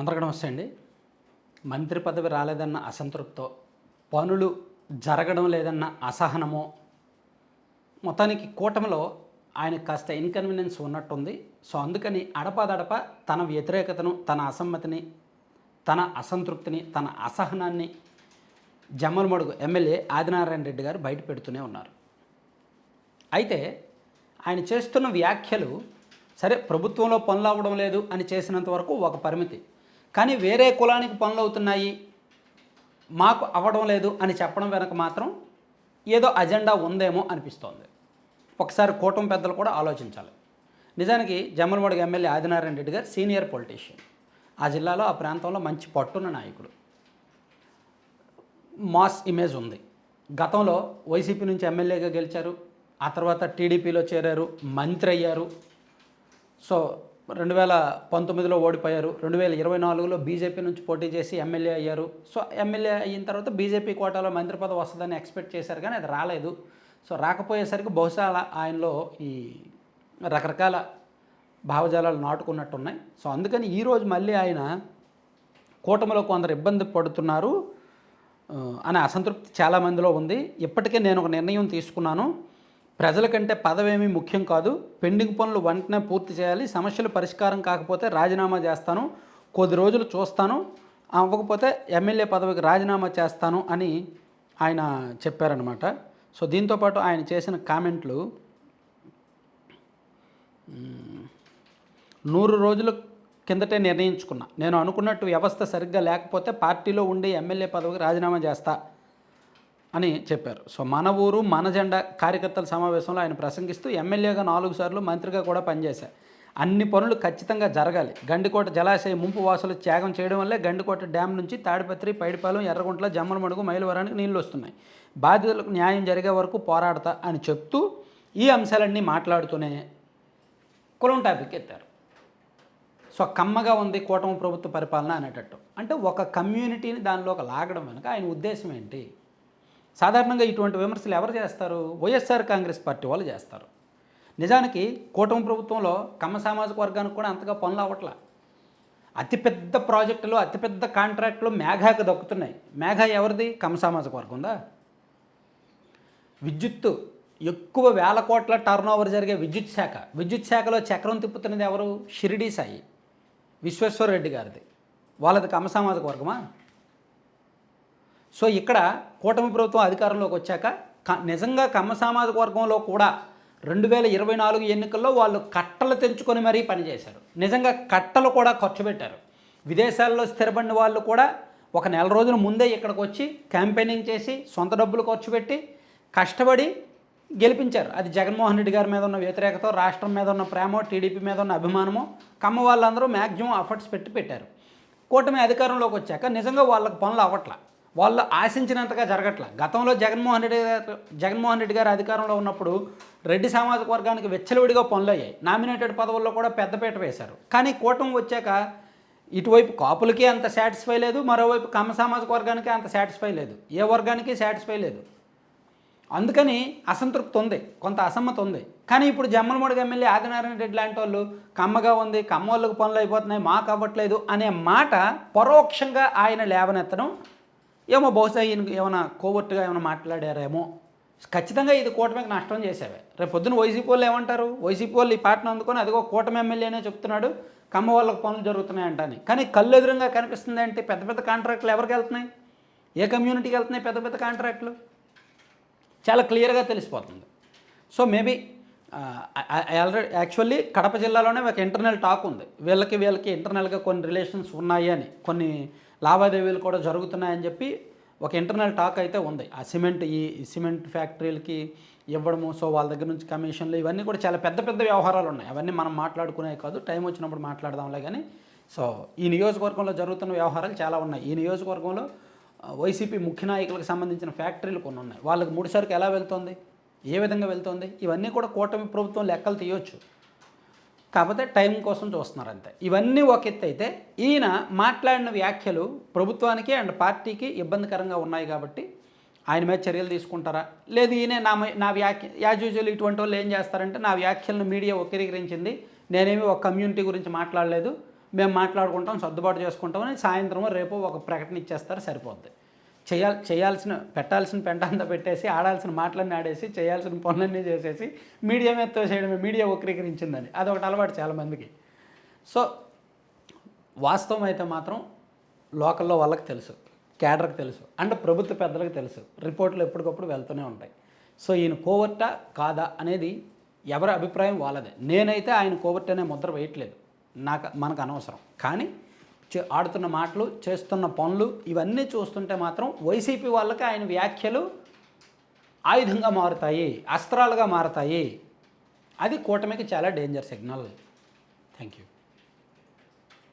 అందరికీ నమస్తే అండి. మంత్రి పదవి రాలేదన్న అసంతృప్తో, పనులు జరగడం లేదన్న అసహనమో, మొత్తానికి కూటమిలో ఆయనకు కాస్త ఇన్కన్వీనియన్స్ ఉన్నట్టుంది. సో అందుకని అడపాదడప తన వ్యతిరేకతను, తన అసమ్మతిని, తన అసంతృప్తిని, తన అసహనాన్ని జమ్మలమడుగు ఎమ్మెల్యే ఆదినారాయణ రెడ్డి గారు బయట పెడుతూనే ఉన్నారు. అయితే ఆయన చేస్తున్న వ్యాఖ్యలు సరే, ప్రభుత్వంలో పనులు అవ్వడం లేదు అని చేసినంత వరకు ఒక పరిమితి. కానీ వేరే కులానికి పనులు అవుతున్నాయి, మాకు అవ్వడం లేదు అని చెప్పడం వెనక మాత్రం ఏదో అజెండా ఉందేమో అనిపిస్తోంది. ఒకసారి కూటమి పెద్దలు కూడా ఆలోచించాలి. నిజానికి జమ్మలమడుగు ఎమ్మెల్యే ఆదినారాయణ రెడ్డి గారు సీనియర్ పొలిటీషియన్. ఆ జిల్లాలో, ఆ ప్రాంతంలో మంచి పట్టున్న నాయకుడు. మాస్ ఇమేజ్ ఉంది. గతంలో వైసీపీ నుంచి ఎమ్మెల్యేగా గెలిచారు. ఆ తర్వాత టీడీపీలో చేరారు, మంత్రి అయ్యారు. సో 2019లో ఓడిపోయారు. 2024లో బీజేపీ నుంచి పోటీ చేసి ఎమ్మెల్యే అయ్యారు. సో ఎమ్మెల్యే అయిన తర్వాత బీజేపీ కోటాలో మంత్రి పదవి వస్తుందని ఎక్స్పెక్ట్ చేశారు, కానీ అది రాలేదు. సో రాకపోయేసరికి బహుశా ఆయనలో ఈ రకరకాల భావజాలాలు నాటుకున్నట్టున్నాయి. సో అందుకని ఈరోజు మళ్ళీ ఆయన కూటమిలో కొందరు ఇబ్బంది పడుతున్నారు అనే అసంతృప్తి చాలామందిలో ఉంది. ఇప్పటికే నేను ఒక నిర్ణయం తీసుకున్నాను. ప్రజల కంటే పదవేమీ ముఖ్యం కాదు. పెండింగ్ పనులు వెంటనే పూర్తి చేయాలి. సమస్యలు పరిష్కారం కాకపోతే రాజీనామా చేస్తాను. కొద్ది రోజులు చూస్తాను, అవ్వకపోతే ఎమ్మెల్యే పదవికి రాజీనామా చేస్తాను అని ఆయన చెప్పారనమాట. సో దీంతోపాటు ఆయన చేసిన కామెంట్లు 100 రోజుల కిందటే నిర్ణయించుకున్నా. నేను అనుకున్నట్టు వ్యవస్థ సరిగ్గా లేకపోతే పార్టీలో ఉండి ఎమ్మెల్యే పదవికి రాజీనామా చేస్తా అని చెప్పారు. సో మన ఊరు మన జెండా కార్యకర్తల సమావేశంలో ఆయన ప్రసంగిస్తూ ఎమ్మెల్యేగా 4 సార్లు మంత్రిగా కూడా పనిచేశారు. అన్ని పనులు ఖచ్చితంగా జరగాలి. గండికోట జలాశయ ముంపు వాసులు త్యాగం చేయడం వల్లే గండికోట డ్యామ్ నుంచి తాడిపత్రి, పైడిపాలెం, ఎర్రగుంట్ల, జమ్మలమడుగు, మైలవరానికి నీళ్లు వస్తున్నాయి. బాధితులకు న్యాయం జరిగే వరకు పోరాడతా అని చెప్తూ ఈ అంశాలన్నీ మాట్లాడుతూనే కులం టాపిక్ ఎత్తారు. సో కమ్మగా ఉంది కూటమి ప్రభుత్వ పరిపాలన అనేటట్టు. అంటే ఒక కమ్యూనిటీని దానిలోకి లాగడం వెనుక ఆయన ఉద్దేశం ఏంటి? సాధారణంగా ఇటువంటి విమర్శలు ఎవరు చేస్తారు? వైఎస్ఆర్ కాంగ్రెస్ పార్టీ వాళ్ళు చేస్తారు. నిజానికి కూటమి ప్రభుత్వంలో కమ్మ సామాజిక వర్గానికి కూడా అంతగా పనులు అవ్వట్లా. అతిపెద్ద ప్రాజెక్టులు, అతిపెద్ద కాంట్రాక్టులు మేఘాకి దక్కుతున్నాయి. మేఘా ఎవరిది? కమ్మ సామాజిక వర్గం ఉందా? విద్యుత్తు ఎక్కువ వేల కోట్ల టర్నోవర్ జరిగే విద్యుత్ శాఖలో చక్రం తిప్పుతున్నది ఎవరు? షిరిడీ సాయి విశ్వేశ్వరరెడ్డి గారిది. వాళ్ళది కమ్మ సామాజిక వర్గమా? సో ఇక్కడ కూటమి ప్రభుత్వం అధికారంలోకి వచ్చాక నిజంగా కమ్మ సామాజిక వర్గంలో కూడా 2024 ఎన్నికల్లో వాళ్ళు కట్టలు తెంచుకొని మరీ పనిచేశారు. నిజంగా కట్టలు కూడా ఖర్చు పెట్టారు. విదేశాల్లో స్థిరపడిన వాళ్ళు కూడా ఒక నెల రోజుల ముందే ఇక్కడికి వచ్చి క్యాంపెయినింగ్ చేసి సొంత డబ్బులు ఖర్చు పెట్టి కష్టపడి గెలిపించారు. అది జగన్మోహన్ రెడ్డి గారి మీద ఉన్న వ్యతిరేకత, రాష్ట్రం మీద ఉన్న ప్రేమో, టీడీపీ మీద ఉన్న అభిమానమో కమ్మ వాళ్ళందరూ మ్యాక్సిమం ఎఫర్ట్స్ పెట్టారు. కూటమి అధికారంలోకి వచ్చాక నిజంగా వాళ్ళకి పనులు అవ్వట్లా, వాళ్ళు ఆశించినంతగా జరగట్ల. గతంలో జగన్మోహన్ రెడ్డి గారు అధికారంలో ఉన్నప్పుడు రెడ్డి సామాజిక వర్గానికి వెచ్చలవిడిగా పనులు అయ్యాయి. నామినేటెడ్ పదవుల్లో కూడా పెద్దపీట వేశారు. కానీ కూటమి వచ్చాక ఇటువైపు కాపులకి అంత సాటిస్ఫై లేదు, మరోవైపు కమ్మ సామాజిక వర్గానికి అంత సాటిస్ఫై లేదు, ఏ వర్గానికి సాటిస్ఫై లేదు. అందుకని అసంతృప్తి ఉంది, కొంత అసమ్మతి ఉంది. కానీ ఇప్పుడు జమ్మలమడుగు ఎమ్మెల్యే ఆదినారాయణ రెడ్డి లాంటి వాళ్ళు కమ్మగా ఉంది, కమ్మ వాళ్ళకి పనులు అయిపోతున్నాయి, మాకు అవ్వట్లేదు అనే మాట పరోక్షంగా ఆయన లేవనెత్తడం ఏమో బహుశా ఈయన ఏమైనా కోవర్టుగా ఏమైనా మాట్లాడారేమో. ఖచ్చితంగా ఇది కూటమికి నష్టం చేసేవే. రేపు పొద్దున వైసీపీ వాళ్ళు ఏమంటారు? వైసీపీ వాళ్ళు ఈ పాటను అందుకొని అదిగో కూటమి ఎమ్మెల్యేనే చెప్తున్నాడు కమ్మ వాళ్ళకి పనులు జరుగుతున్నాయంటని. కానీ కళ్ళు ఎదురుగా కనిపిస్తుంది అంటే పెద్ద పెద్ద కాంట్రాక్టులు ఎవరికి వెళ్తున్నాయి? ఏ కమ్యూనిటీకి వెళ్తున్నాయి పెద్ద పెద్ద కాంట్రాక్టులు? చాలా క్లియర్గా తెలిసిపోతుంది. So maybe already actually Kadapa జిల్లాలోనే ఒక ఇంటర్నల్ టాక్ ఉంది, వీళ్ళకి ఇంటర్నల్గా కొన్ని రిలేషన్స్ ఉన్నాయి అని, కొన్ని లావాదేవీలు కూడా జరుగుతున్నాయని చెప్పి ఒక ఇంటర్నల్ టాక్ అయితే ఉంది. ఆ సిమెంట్ ఫ్యాక్టరీలకి ఇవ్వడము, సో వాళ్ళ దగ్గర నుంచి కమిషన్లు, ఇవన్నీ కూడా చాలా పెద్ద పెద్ద వ్యవహారాలు ఉన్నాయి. అవన్నీ మనం మాట్లాడుకునే కాదు, టైం వచ్చినప్పుడు మాట్లాడదాంలే. కానీ సో ఈ నియోజకవర్గంలో జరుగుతున్న వ్యవహారాలు చాలా ఉన్నాయి. ఈ నియోజకవర్గంలో వైసీపీ ముఖ్య నాయకులకు సంబంధించిన ఫ్యాక్టరీలు కొన్ని ఉన్నాయి. వాళ్ళకి ముడిసరుకు ఎలా వెళ్తుంది, ఏ విధంగా వెళ్తుంది, ఇవన్నీ కూడా కూటమి ప్రభుత్వం లెక్కలు తీయొచ్చు. కాకపోతే టైం కోసం చూస్తున్నారు అంతే. ఇవన్నీ ఒక ఎత్తు అయితే, ఈయన మాట్లాడిన వ్యాఖ్యలు ప్రభుత్వానికి అండ్ పార్టీకి ఇబ్బందికరంగా ఉన్నాయి కాబట్టి ఆయన మీద చర్యలు తీసుకుంటారా? లేదు ఈయన నా వ్యాఖ్య యాజ్ యూజువల్ ఇటువంటి వాళ్ళు ఏం చేస్తారంటే, నా వ్యాఖ్యలను మీడియా వక్రీకరించింది, నేనేమి ఒక కమ్యూనిటీ గురించి మాట్లాడలేదు, మేము మాట్లాడుకుంటాం, సర్దుబాటు చేసుకుంటామని సాయంత్రం రేపు ఒక ప్రకటన ఇచ్చేస్తారు, సరిపోద్ది. పెట్టాల్సిన పెంట అంతా పెట్టేసి, ఆడాల్సిన మాటలన్నీ ఆడేసి, చేయాల్సిన పనులన్నీ చేసేసి మీడియా మీద తోసేయడమే, మీడియా వక్రీకరించిందని. అదొకటి అలవాటు చాలామందికి. సో వాస్తవం అయితే మాత్రం లోకల్లో వాళ్ళకి తెలుసు, కేడర్కి తెలుసు, అండ్ ప్రభుత్వ పెద్దలకు తెలుసు. రిపోర్ట్లు ఎప్పటికప్పుడు వెళ్తూనే ఉంటాయి. సో ఈయన కోవర్టా కాదా అనేది ఎవరి అభిప్రాయం వాళ్ళదే. నేనైతే ఆయన కోవర్ట్ అనే ముద్ర వేయట్లేదు, మనకు అనవసరం. కానీ ఆడుతున్న మాటలు, చేస్తున్న పనులు ఇవన్నీ చూస్తుంటే మాత్రం వైసీపీ వాళ్ళకి ఆయన వ్యాఖ్యలు ఆయుధంగా మారుతాయి, అస్త్రాలుగా మారతాయి. అది కూటమికి చాలా డేంజర్ సిగ్నల్. Thank you.